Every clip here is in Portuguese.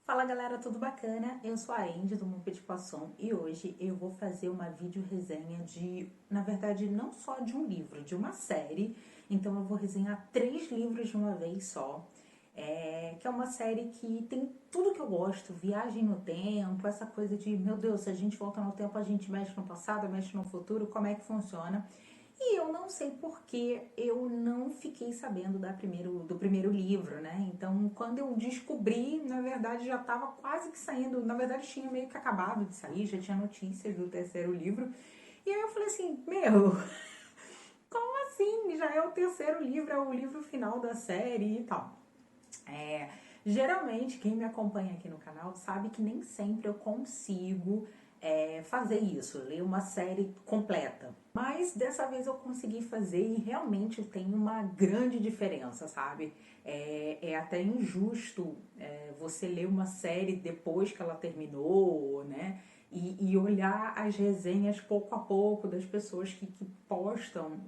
Fala galera, tudo bacana? Eu sou a Andy do Mundo de Poisson e hoje eu vou fazer uma vídeo resenha de, na verdade, não só de um livro, de uma série. Então eu vou resenhar 3 livros de uma vez só. Que é uma série que tem tudo que eu gosto, viagem no tempo, essa coisa de, meu Deus, se a gente volta no tempo, a gente mexe no passado, mexe no futuro, como é que funciona? E eu não sei porque eu não fiquei sabendo do primeiro livro, né? Então, quando eu descobri, na verdade já estava quase que saindo, na verdade tinha meio que acabado de sair, já tinha notícias do terceiro livro. E aí eu falei assim, meu, como assim? Já é o terceiro livro, é o livro final da série e tal. É, Geralmente, quem me acompanha aqui no canal sabe que nem sempre eu consigo fazer isso, ler uma série completa. Mas dessa vez eu consegui fazer e realmente tem uma grande diferença, sabe? É até injusto você ler uma série depois que ela terminou, né? E olhar as resenhas pouco a pouco das pessoas que postam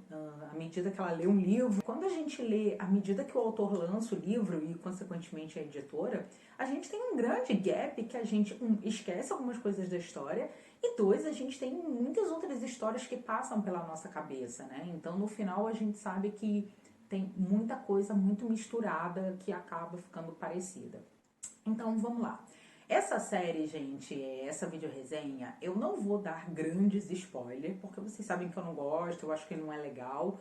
à medida que ela lê um livro. Quando a gente lê à medida que o autor lança o livro e, consequentemente, a editora, a gente tem um grande gap que a gente, esquece algumas coisas da história e, dois, a gente tem muitas outras histórias que passam pela nossa cabeça, né? Então, no final, a gente sabe que tem muita coisa muito misturada que acaba ficando parecida. Então, vamos lá. Essa série, gente, essa videoresenha, eu não vou dar grandes spoilers, porque vocês sabem que eu não gosto, eu acho que não é legal.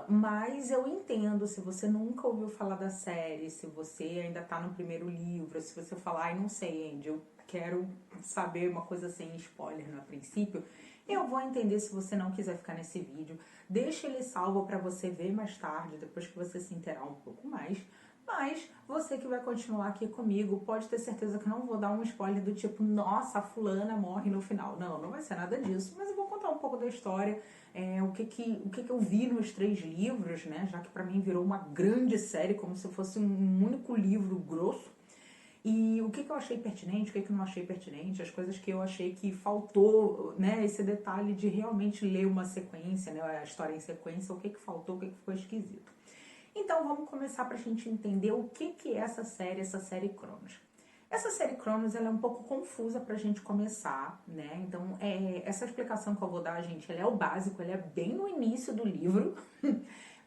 Mas eu entendo se você nunca ouviu falar da série, se você ainda tá no primeiro livro, se você falar, ai, não sei, Andy, eu quero saber uma coisa sem spoiler no princípio, eu vou entender se você não quiser ficar nesse vídeo. Deixa ele salvo para você ver mais tarde, depois que você se inteirar um pouco mais. Mas você que vai continuar aqui comigo, pode ter certeza que eu não vou dar um spoiler do tipo, nossa, a fulana morre no final. Não, não vai ser nada disso, mas eu vou contar um pouco da história, o que eu vi nos 3 livros, né? Já que pra mim virou uma grande série, como se fosse um único livro grosso. E o que eu achei pertinente, o que eu não achei pertinente, as coisas que eu achei que faltou, né? Esse detalhe de realmente ler uma sequência, né? A história em sequência, o que faltou, o que ficou esquisito. Então vamos começar para a gente entender o que é essa série Cronos. Essa série Cronos ela é um pouco confusa para a gente começar, né? Então essa explicação que eu vou dar, gente, ela é o básico, ela é bem no início do livro.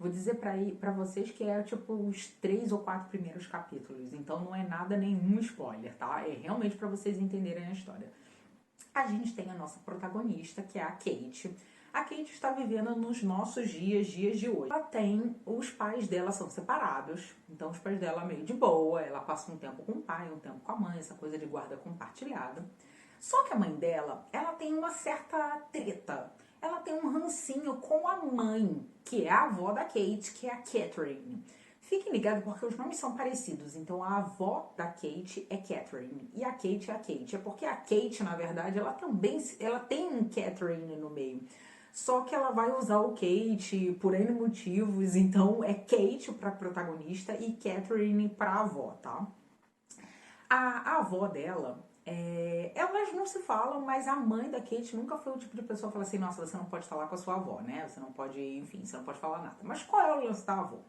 Vou dizer para vocês que é tipo os 3 ou 4 primeiros capítulos, então não é nada nenhum spoiler, tá? É realmente para vocês entenderem a história. A gente tem a nossa protagonista, que é a Kate. A Kate está vivendo nos nossos dias de hoje. Ela tem, os pais dela são separados, então os pais dela meio de boa, ela passa um tempo com o pai, um tempo com a mãe, essa coisa de guarda compartilhada. Só que a mãe dela, ela tem uma certa treta. Ela tem um rancinho com a mãe, que é a avó da Kate, que é a Catherine. Fiquem ligados porque os nomes são parecidos. Então a avó da Kate é Catherine e a Kate é a Kate. É porque a Kate, na verdade, ela tem um Catherine no meio. Só que ela vai usar o Kate por N motivos. Então é Kate para protagonista e Catherine para avó, tá? A avó dela, elas não se falam, mas a mãe da Kate nunca foi o tipo de pessoa que fala assim, nossa, você não pode falar com a sua avó, né? Você não pode, enfim, você não pode falar nada. Mas qual é o lance da avó?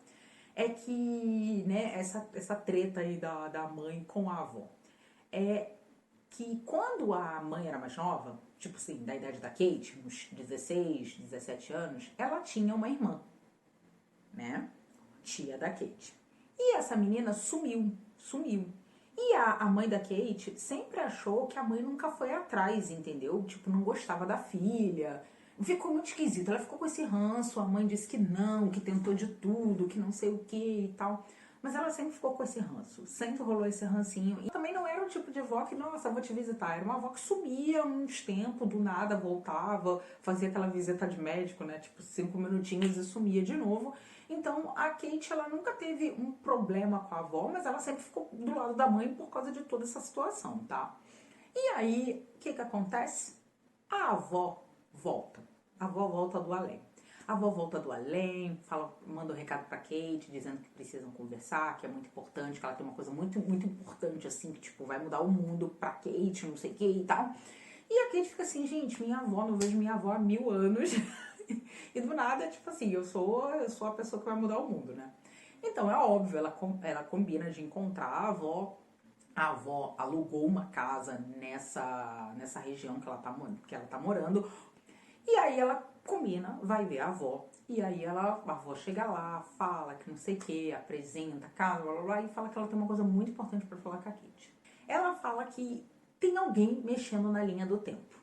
É que, né, essa treta aí da mãe com a avó. É que quando a mãe era mais nova, tipo assim, da idade da Kate, uns 16, 17 anos, ela tinha uma irmã, né? Tia da Kate. E essa menina sumiu. E a mãe da Kate sempre achou que a mãe nunca foi atrás, entendeu? Tipo, não gostava da filha. Ficou muito esquisito. Ela ficou com esse ranço. A mãe disse que não, que tentou de tudo, que não sei o que e tal. Mas ela sempre ficou com esse ranço. Sempre rolou esse rancinho. E também não era o tipo de avó que, nossa, vou te visitar. Era uma avó que sumia uns tempos, do nada voltava, fazia aquela visita de médico, né? Tipo, 5 minutinhos e sumia de novo. Então, a Kate, ela nunca teve um problema com a avó, mas ela sempre ficou do lado da mãe por causa de toda essa situação, tá? E aí, o que acontece? A avó volta. A avó volta do além. A avó volta do além, manda um recado pra Kate, dizendo que precisam conversar, que é muito importante, que ela tem uma coisa muito, muito importante, assim, que, tipo, vai mudar o mundo pra Kate, não sei o que e tal. E a Kate fica assim, gente, minha avó, não vejo minha avó há 1000 anos. E do nada, tipo assim, eu sou a pessoa que vai mudar o mundo, né? Então é óbvio, ela combina de encontrar a avó. a avó alugou uma casa nessa região que ela tá morando. E aí ela combina, vai ver a avó. E aí a avó chega lá, fala que não sei o que, apresenta a casa, blá blá blá, e fala que ela tem uma coisa muito importante para falar com a Kate. Ela fala que tem alguém mexendo na linha do tempo.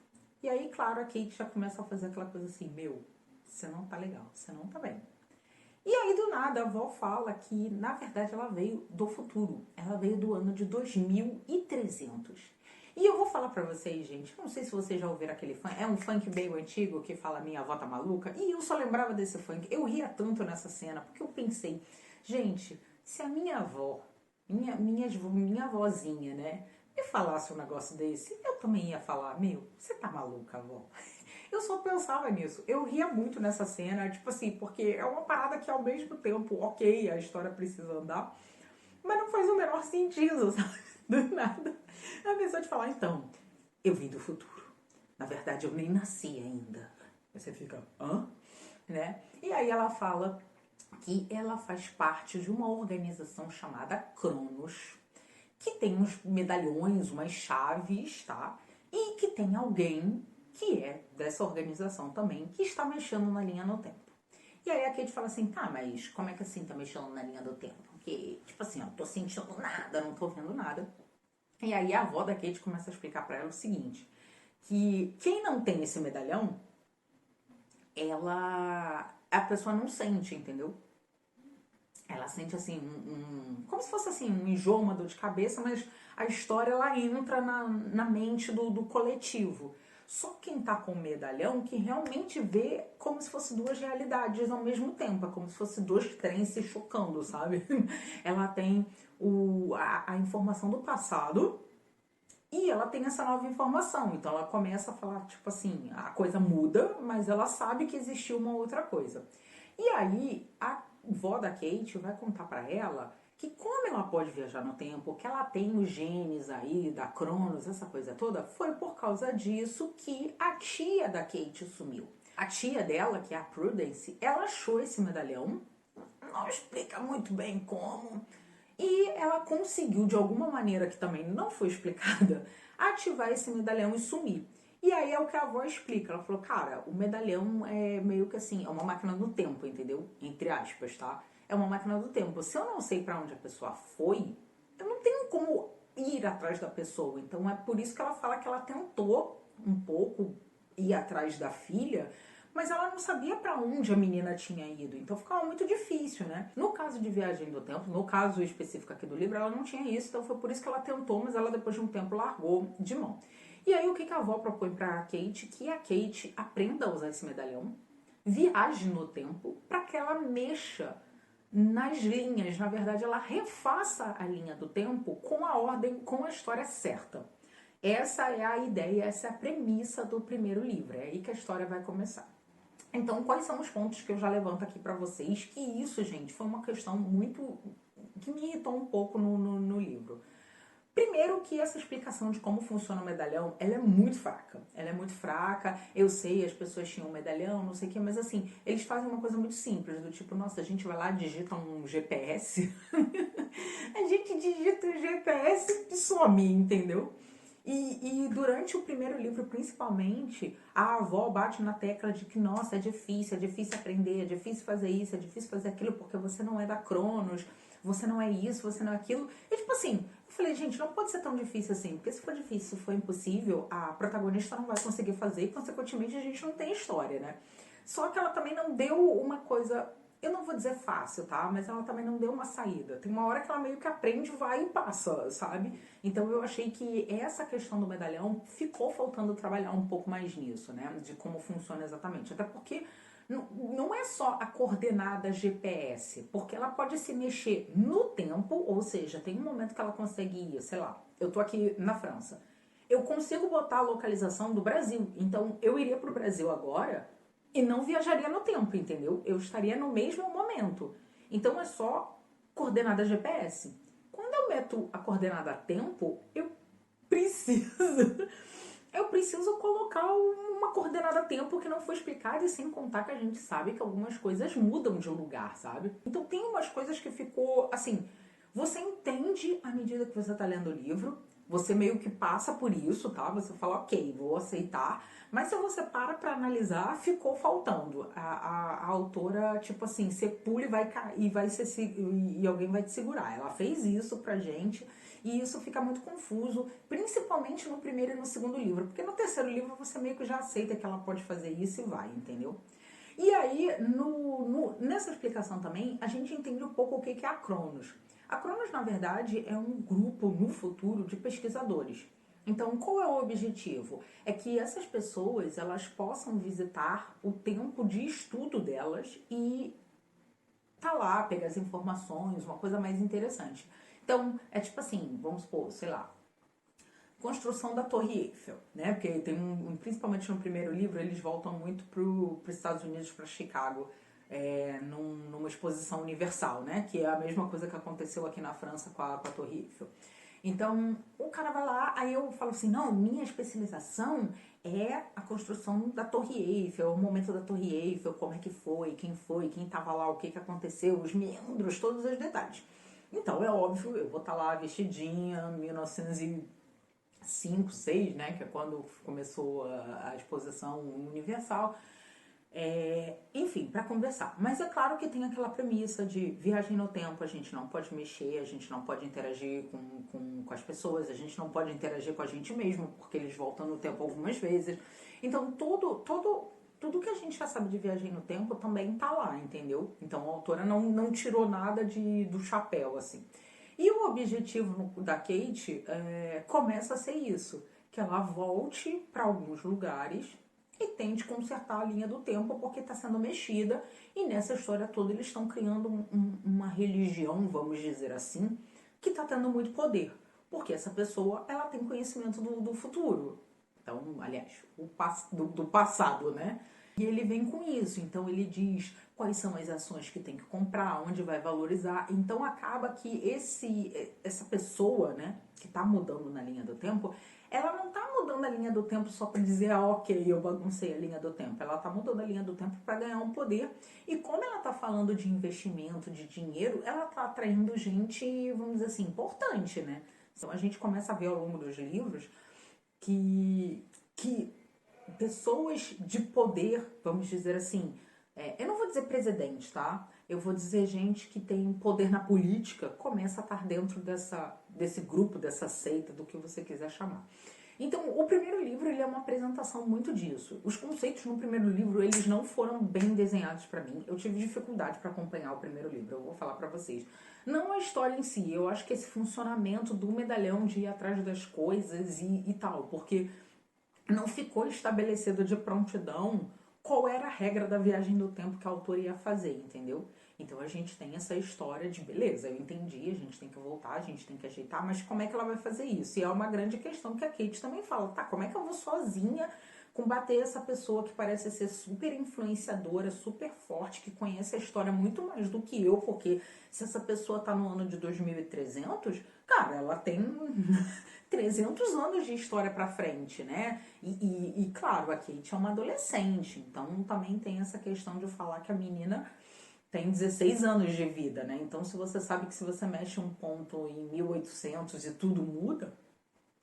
E aí, claro, a Kate já começa a fazer aquela coisa assim, meu, você não tá legal, você não tá bem. E aí, do nada, a avó fala que, na verdade, ela veio do futuro. Ela veio do ano de 2300. E eu vou falar pra vocês, gente, não sei se vocês já ouviram aquele funk, é um funk meio antigo que fala minha avó tá maluca, e eu só lembrava desse funk. Eu ria tanto nessa cena, porque eu pensei, gente, se a minha avó, minha avózinha, né, me falasse um negócio desse, eu também ia falar, meu, você tá maluca, avó? Eu só pensava nisso. Eu ria muito nessa cena, tipo assim, porque é uma parada que ao mesmo tempo, ok, a história precisa andar, mas não faz o menor sentido, sabe? Do nada. A pessoa te falar, então, eu vim do futuro. Na verdade, eu nem nasci ainda. Aí você fica, hã? Né? E aí ela fala que ela faz parte de uma organização chamada Cronos, que tem uns medalhões, umas chaves, tá? E que tem alguém que é dessa organização também, que está mexendo na linha do tempo. E aí a Kate fala assim, tá, mas como é que assim tá mexendo na linha do tempo? Porque, tipo assim, eu não tô sentindo nada, não tô vendo nada. E aí a avó da Kate começa a explicar pra ela o seguinte, que quem não tem esse medalhão, a pessoa não sente, entendeu? Ela sente assim, como se fosse assim, um enjoo, uma dor de cabeça, mas a história ela entra na mente do coletivo. Só quem tá com o medalhão que realmente vê como se fosse duas realidades ao mesmo tempo. É como se fosse dois trens se chocando, sabe? Ela tem a informação do passado e ela tem essa nova informação. Então ela começa a falar, tipo assim, a coisa muda, mas ela sabe que existiu uma outra coisa. E aí a vó da Kate vai contar pra ela que como ela pode viajar no tempo, que ela tem os genes aí da Cronos, essa coisa toda, foi por causa disso que a tia da Kate sumiu. A tia dela, que é a Prudence, ela achou esse medalhão, não explica muito bem como, e ela conseguiu, de alguma maneira que também não foi explicada, ativar esse medalhão e sumir. E aí é o que a avó explica. Ela falou, cara, o medalhão é meio que assim, é uma máquina do tempo, entendeu? Entre aspas, tá? É uma máquina do tempo. Se eu não sei pra onde a pessoa foi, eu não tenho como ir atrás da pessoa. Então é por isso que ela fala que ela tentou um pouco ir atrás da filha, mas ela não sabia pra onde a menina tinha ido, então ficava muito difícil, né? No caso de Viagem do Tempo, no caso específico aqui do livro, ela não tinha isso, então foi por isso que ela tentou, mas ela depois de um tempo largou de mão. E aí o que a avó propõe pra Kate? Que a Kate aprenda a usar esse medalhão, viaje no tempo, para que ela mexa nas linhas, na verdade ela refaça a linha do tempo com a ordem, com a história certa. Essa é a ideia, essa é a premissa do primeiro livro, é aí que a história vai começar. Então, quais são os pontos que eu já levanto aqui pra vocês? Que isso, gente, foi uma questão muito... que me irritou um pouco no livro. Primeiro que essa explicação de como funciona o medalhão, ela é muito fraca. Ela é muito fraca, eu sei, as pessoas tinham um medalhão, não sei o que, mas assim, eles fazem uma coisa muito simples, do tipo, nossa, a gente vai lá, digita um GPS, a gente digita um GPS e some, entendeu? E durante o primeiro livro, principalmente, a avó bate na tecla de que, nossa, é difícil aprender, é difícil fazer isso, é difícil fazer aquilo, porque você não é da Cronos, você não é isso, você não é aquilo. E tipo assim, eu falei, gente, não pode ser tão difícil assim, porque se for difícil, se for impossível, a protagonista não vai conseguir fazer e, consequentemente, a gente não tem história, né? Só que ela também não deu uma coisa... eu não vou dizer fácil, tá? Mas ela também não deu uma saída. Tem uma hora que ela meio que aprende, vai e passa, sabe? Então eu achei que essa questão do medalhão ficou faltando trabalhar um pouco mais nisso, né? De como funciona exatamente. Até porque não é só a coordenada GPS, porque ela pode se mexer no tempo, ou seja, tem um momento que ela consegue ir, sei lá, eu tô aqui na França. Eu consigo botar a localização do Brasil. Então eu iria pro Brasil agora e não viajaria no tempo, entendeu? Eu estaria no mesmo momento. Então é só coordenada GPS. Quando eu meto a coordenada tempo, preciso eu preciso colocar uma coordenada tempo que não foi explicada, e sem contar que a gente sabe que algumas coisas mudam de lugar, sabe? Então tem umas coisas que ficou, assim, Você entende à medida que você está lendo o livro, você meio que passa por isso, tá? Você fala, ok, vou aceitar. Mas se você para analisar, ficou faltando. A autora, tipo assim, você pula e vai cair, e alguém vai te segurar. Ela fez isso pra gente e isso fica muito confuso, principalmente no primeiro e no segundo livro. Porque no terceiro livro você meio que já aceita que ela pode fazer isso e vai, entendeu? E aí, nessa explicação também, a gente entende um pouco o que é a Cronos. A Cronos, na verdade, é um grupo no futuro de pesquisadores. Então, qual é o objetivo? É que essas pessoas elas possam visitar o tempo de estudo delas e tá lá, pegar as informações, uma coisa mais interessante. Então, é tipo assim, vamos supor, sei lá, construção da Torre Eiffel, né? Porque tem principalmente no primeiro livro, eles voltam muito para os Estados Unidos, para Chicago, numa exposição universal, né? Que é a mesma coisa que aconteceu aqui na França com a Torre Eiffel. Então, o cara vai lá, aí eu falo assim, não, minha especialização é a construção da Torre Eiffel, o momento da Torre Eiffel, como é que foi, quem estava lá, o que aconteceu, os meandros, todos os detalhes. Então, é óbvio, eu vou estar lá vestidinha, 1905, 6, né, que é quando começou a exposição universal, enfim, para conversar. Mas é claro que tem aquela premissa de viagem no tempo, a gente não pode mexer, a gente não pode interagir com as pessoas, a gente não pode interagir com a gente mesmo, porque eles voltam no tempo algumas vezes. Então, tudo que a gente já sabe de viagem no tempo também tá lá, entendeu? Então, a autora não tirou nada do chapéu, assim. E o objetivo da Kate começa a ser isso, que ela volte para alguns lugares e tente consertar a linha do tempo porque está sendo mexida, e nessa história toda eles estão criando uma religião, vamos dizer assim, que está tendo muito poder, porque essa pessoa ela tem conhecimento do futuro, então, aliás, do passado, né? E ele vem com isso, então ele diz quais são as ações que tem que comprar, onde vai valorizar. Então acaba que essa pessoa, né, que está mudando na linha do tempo, ela não está mudando a linha do tempo só para dizer, ok, eu baguncei a linha do tempo. Ela está mudando a linha do tempo para ganhar um poder. E como ela está falando de investimento, de dinheiro, ela está atraindo gente, vamos dizer assim, importante, né? Então a gente começa a ver ao longo dos livros que pessoas de poder, vamos dizer assim, eu não vou dizer presidente, tá? Eu vou dizer gente que tem poder na política, começa a estar dentro desse grupo, dessa seita, do que você quiser chamar. Então, o primeiro livro ele é uma apresentação muito disso. Os conceitos no primeiro livro, eles não foram bem desenhados para mim. Eu tive dificuldade para acompanhar o primeiro livro, eu vou falar para vocês. Não a história em si, eu acho que esse funcionamento do medalhão de ir atrás das coisas e tal, porque não ficou estabelecido de prontidão qual era a regra da viagem do tempo que a autora ia fazer, entendeu? Então a gente tem essa história de, beleza, eu entendi, a gente tem que voltar, a gente tem que ajeitar, mas como é que ela vai fazer isso? E é uma grande questão que a Kate também fala, tá, como é que eu vou sozinha combater essa pessoa que parece ser super influenciadora, super forte, que conhece a história muito mais do que eu, porque se essa pessoa tá no ano de 2300, cara, ela tem 300 anos de história pra frente, né? E claro, a Kate é uma adolescente, então também tem essa questão de falar que a menina tem 16 anos de vida, né? Então, se você sabe que se você mexe um ponto em 1800 e tudo muda,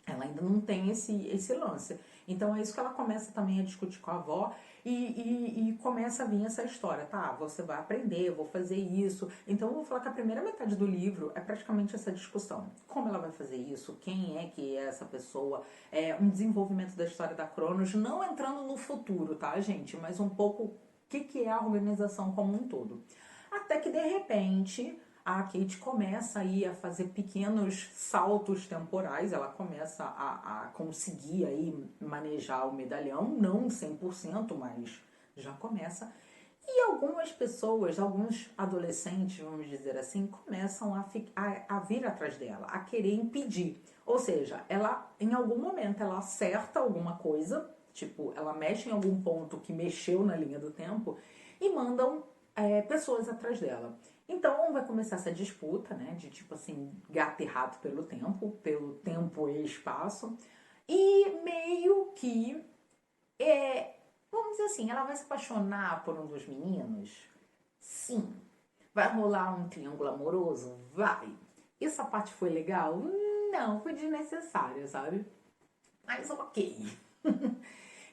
ela ainda não tem esse lance. Então, é isso que ela começa também a discutir com a avó e começa a vir essa história. Tá, você vai aprender, eu vou fazer isso. Então, eu vou falar que a primeira metade do livro é praticamente essa discussão. Como ela vai fazer isso? Quem é que é essa pessoa? É um desenvolvimento da história da Cronos, não entrando no futuro, tá, gente? Mas um pouco o que é a organização como um todo. Até que, de repente, a Kate começa aí a fazer pequenos saltos temporais, ela começa a conseguir aí manejar o medalhão, não 100%, mas já começa. E algumas pessoas, alguns adolescentes, vamos dizer assim, começam a vir atrás dela, a querer impedir. Ou seja, ela, em algum momento, ela acerta alguma coisa, tipo, ela mexe em algum ponto que mexeu na linha do tempo e mandam pessoas atrás dela. Então vai começar essa disputa, né, de tipo assim, gato e rato pelo tempo e espaço. E meio que, vamos dizer assim, ela vai se apaixonar por um dos meninos? Sim. Vai rolar um triângulo amoroso? Vai. Essa parte foi legal? Não, foi desnecessária, sabe? Mas ok.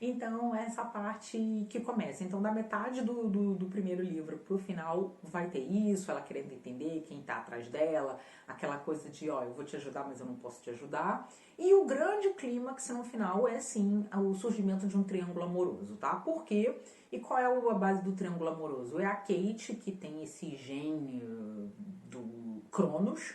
Então, essa parte que começa. Então, da metade do primeiro livro pro final, vai ter isso, ela querendo entender quem tá atrás dela, aquela coisa de, ó, eu vou te ajudar, mas eu não posso te ajudar. E o grande clímax no final é, sim, o surgimento de um triângulo amoroso, tá? Por quê? E qual é a base do triângulo amoroso? É a Kate, que tem esse gene do Cronos,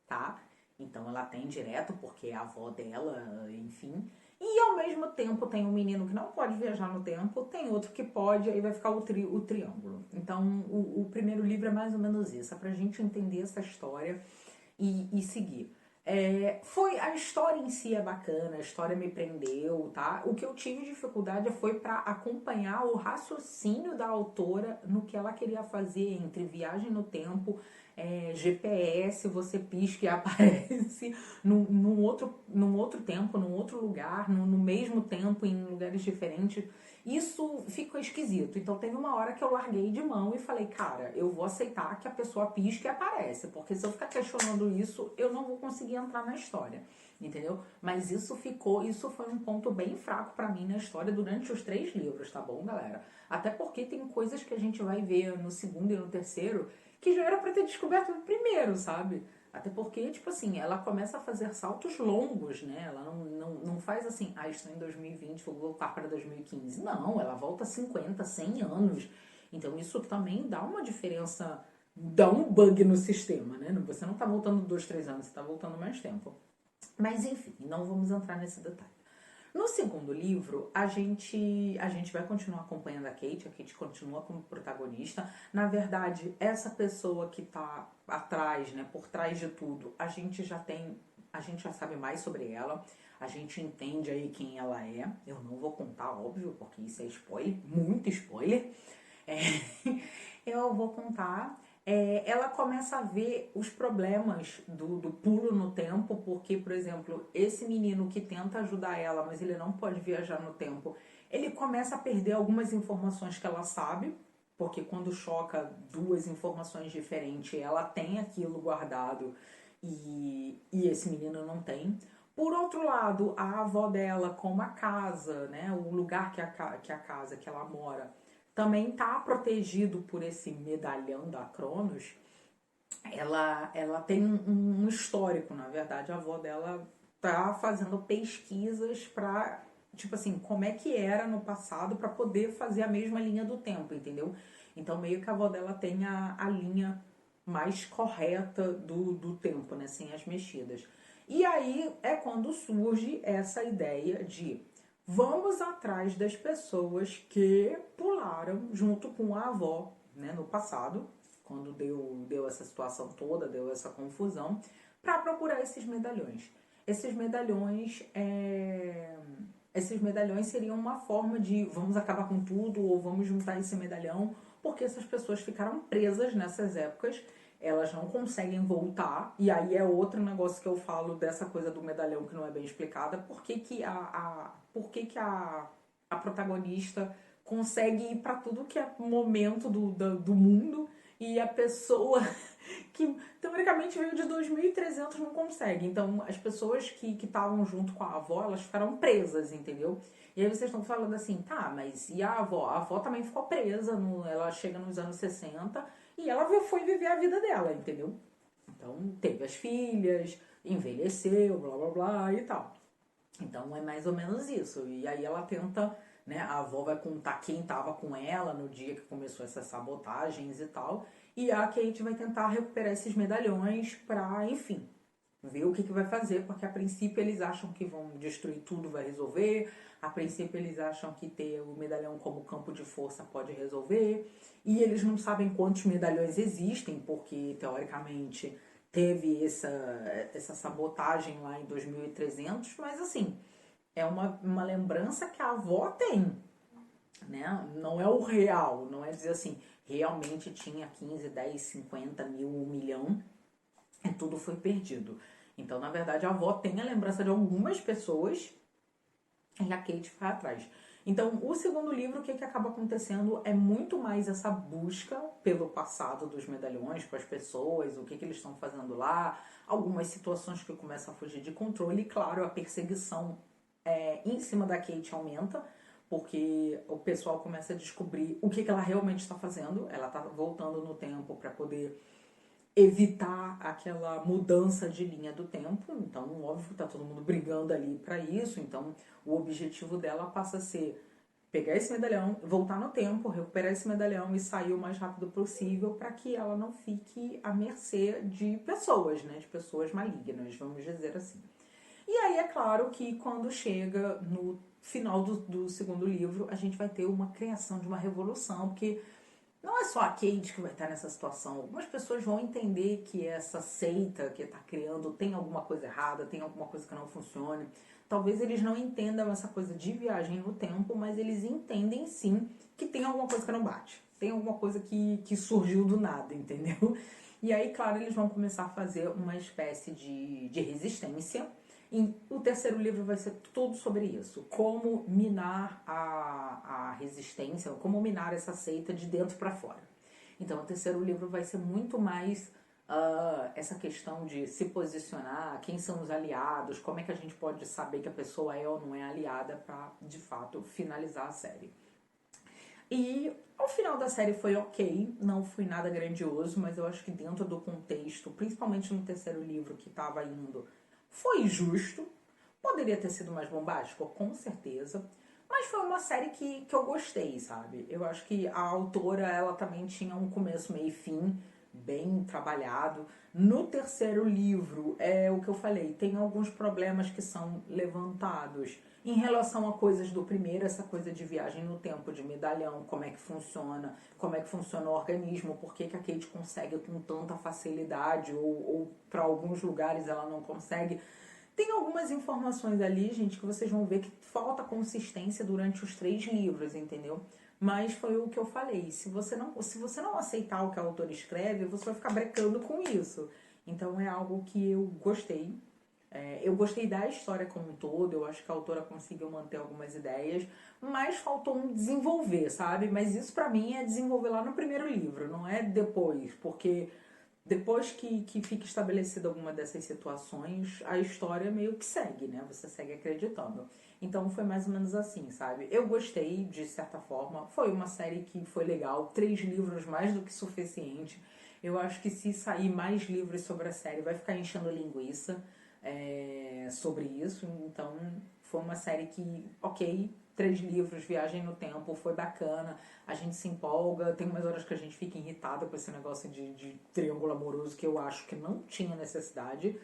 tá? Então ela tem direto, porque é a avó dela, enfim. E ao mesmo tempo tem um menino que não pode viajar no tempo, tem outro que pode, aí vai ficar o triângulo. Então o primeiro livro é mais ou menos isso, é pra gente entender essa história e seguir. A história em si é bacana, a história me prendeu, tá? O que eu tive dificuldade foi para acompanhar o raciocínio da autora no que ela queria fazer entre viagem no tempo, GPS, você pisca e aparece num outro tempo, num outro lugar, no mesmo tempo, em lugares diferentes. Isso ficou esquisito. Então teve uma hora que eu larguei de mão e falei, cara, eu vou aceitar que a pessoa pisca e aparece, porque se eu ficar questionando isso, eu não vou conseguir entrar na história, entendeu? Mas isso foi um ponto bem fraco pra mim na história durante os 3 livros, tá bom, galera? Até porque tem coisas que a gente vai ver no segundo e no terceiro que já era pra ter descoberto no primeiro, sabe? Até porque, tipo assim, ela começa a fazer saltos longos, né? Ela não faz assim, estou em 2020, vou voltar para 2015. Não, ela volta 50, 100 anos. Então isso também dá uma diferença, dá um bug no sistema, né? Você não tá voltando 2, 3 anos, você tá voltando mais tempo. Mas enfim, não vamos entrar nesse detalhe. No segundo livro, a gente vai continuar acompanhando a Kate continua como protagonista. Na verdade, essa pessoa que tá atrás, né, por trás de tudo, a gente já sabe mais sobre ela, a gente entende aí quem ela é. Eu não vou contar, óbvio, porque isso é spoiler, muito spoiler. É, eu vou contar. Ela começa a ver os problemas do pulo no tempo, porque, por exemplo, esse menino que tenta ajudar ela, mas ele não pode viajar no tempo, ele começa a perder algumas informações que ela sabe, porque quando choca 2 informações diferentes, ela tem aquilo guardado e esse menino não tem. Por outro lado, a avó dela, como a casa, né, o lugar que a casa que ela mora, também está protegido por esse medalhão da Cronos. Ela tem um histórico, na verdade, a avó dela tá fazendo pesquisas para, tipo assim, como é que era no passado para poder fazer a mesma linha do tempo, entendeu? Então meio que a avó dela tem a linha mais correta do tempo, né, sem as mexidas. E aí é quando surge essa ideia de vamos atrás das pessoas que pularam junto com a avó, né, no passado, quando deu essa situação toda, deu essa confusão, para procurar esses medalhões. Esses medalhões, esses medalhões seriam uma forma de vamos acabar com tudo ou vamos juntar esse medalhão, porque essas pessoas ficaram presas nessas épocas, elas não conseguem voltar, e aí é outro negócio que eu falo dessa coisa do medalhão que não é bem explicada, por que a protagonista consegue ir para tudo que é momento do mundo e a pessoa que teoricamente veio de 2.300 não consegue. Então as pessoas que estavam junto com a avó, elas ficaram presas, entendeu? E aí vocês estão falando assim, tá, mas e a avó? A avó também ficou presa, ela chega nos anos 60 e ela foi viver a vida dela, entendeu? Então teve as filhas, envelheceu, blá blá blá e tal. Então é mais ou menos isso. E aí ela tenta, né? A avó vai contar quem tava com ela no dia que começou essas sabotagens e tal. E a Kate vai tentar recuperar esses medalhões pra, enfim, ver o que vai fazer, porque a princípio eles acham que vão destruir tudo, vai resolver. A princípio eles acham que ter o medalhão como campo de força pode resolver. E eles não sabem quantos medalhões existem, porque teoricamente teve essa sabotagem lá em 2300, mas assim, é uma lembrança que a avó tem, né? Não é o real, não é dizer assim, realmente tinha 15, 10, 50 mil, 1 milhão e tudo foi perdido. Então, na verdade, a avó tem a lembrança de algumas pessoas e a Kate vai atrás. Então, o segundo livro, o que acaba acontecendo é muito mais essa busca pelo passado dos medalhões, com as pessoas, o que eles estão fazendo lá, algumas situações que começam a fugir de controle, e claro, a perseguição em cima da Kate aumenta, porque o pessoal começa a descobrir o que ela realmente está fazendo. Ela está voltando no tempo para poder evitar aquela mudança de linha do tempo. Então, óbvio, tá todo mundo brigando ali para isso. Então, o objetivo dela passa a ser pegar esse medalhão, voltar no tempo, recuperar esse medalhão e sair o mais rápido possível para que ela não fique à mercê de pessoas, né? De pessoas malignas, vamos dizer assim. E aí é claro que quando chega no final do segundo livro, a gente vai ter uma criação de uma revolução, porque não é só a Kate que vai estar nessa situação. Algumas pessoas vão entender que essa seita que está criando tem alguma coisa errada, tem alguma coisa que não funciona. Talvez eles não entendam essa coisa de viagem no tempo, mas eles entendem sim que tem alguma coisa que não bate. Tem alguma coisa que surgiu do nada, entendeu? E aí, claro, eles vão começar a fazer uma espécie de resistência. E o terceiro livro vai ser tudo sobre isso. Como minar a resistência, como minar essa seita de dentro para fora. Então, o terceiro livro vai ser muito mais essa questão de se posicionar, quem são os aliados, como é que a gente pode saber que a pessoa é ou não é aliada para, de fato, finalizar a série. E o final da série foi ok, não foi nada grandioso, mas eu acho que dentro do contexto, principalmente no terceiro livro que estava indo, foi justo. Poderia ter sido mais bombástico, com certeza. Mas foi uma série que eu gostei, sabe? Eu acho que a autora, ela também tinha um começo, meio e fim, bem trabalhado. No terceiro livro, é o que eu falei, tem alguns problemas que são levantados em relação a coisas do primeiro, essa coisa de viagem no tempo, de medalhão, como é que funciona o organismo, por que a Kate consegue com tanta facilidade, ou para alguns lugares ela não consegue. Tem algumas informações ali, gente, que vocês vão ver que falta consistência durante os 3 livros, entendeu? Mas foi o que eu falei, se você não aceitar o que a autora escreve, você vai ficar brecando com isso. Então é algo que eu gostei. Eu gostei da história como um todo, eu acho que a autora conseguiu manter algumas ideias, mas faltou um desenvolver, sabe? Mas isso pra mim é desenvolver lá no primeiro livro, não é depois, porque depois que fica estabelecida alguma dessas situações, a história meio que segue, né? Você segue acreditando. Então foi mais ou menos assim, sabe? Eu gostei, de certa forma. Foi uma série que foi legal. 3 livros mais do que suficiente. Eu acho que se sair mais livros sobre a série, vai ficar enchendo linguiça sobre isso. Então foi uma série que, ok, 3 livros, viagem no tempo, foi bacana, a gente se empolga, tem umas horas que a gente fica irritada com esse negócio de triângulo amoroso que eu acho que não tinha necessidade,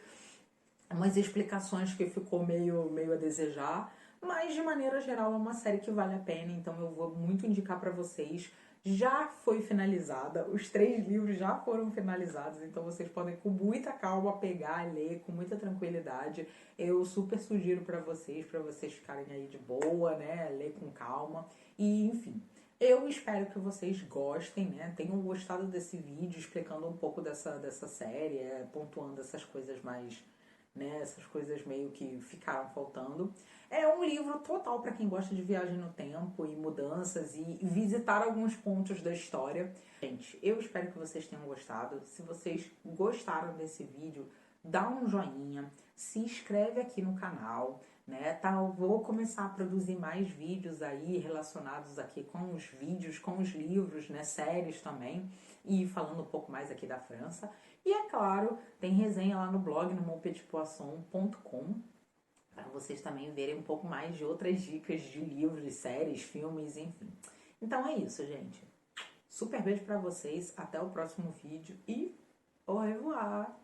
umas explicações que ficou meio a desejar, mas de maneira geral é uma série que vale a pena, então eu vou muito indicar pra vocês. Já foi finalizada, os 3 livros já foram finalizados, então vocês podem com muita calma pegar e ler com muita tranquilidade. Eu super sugiro pra vocês ficarem aí de boa, né, ler com calma e enfim. Eu espero que vocês gostem, né, tenham gostado desse vídeo explicando um pouco dessa série, pontuando essas coisas mais, né, essas coisas meio que ficaram faltando. É um livro total para quem gosta de viagem no tempo e mudanças e visitar alguns pontos da história. Gente, eu espero que vocês tenham gostado. Se vocês gostaram desse vídeo, dá um joinha, se inscreve aqui no canal, né? Tá, eu vou começar a produzir mais vídeos aí relacionados aqui com os vídeos, com os livros, né? Séries também, e falando um pouco mais aqui da França. E é claro, tem resenha lá no blog, no monpetitpoisson.com, para vocês também verem um pouco mais de outras dicas de livros, séries, filmes, enfim. Então é isso, gente. Super beijo para vocês, até o próximo vídeo e au revoir!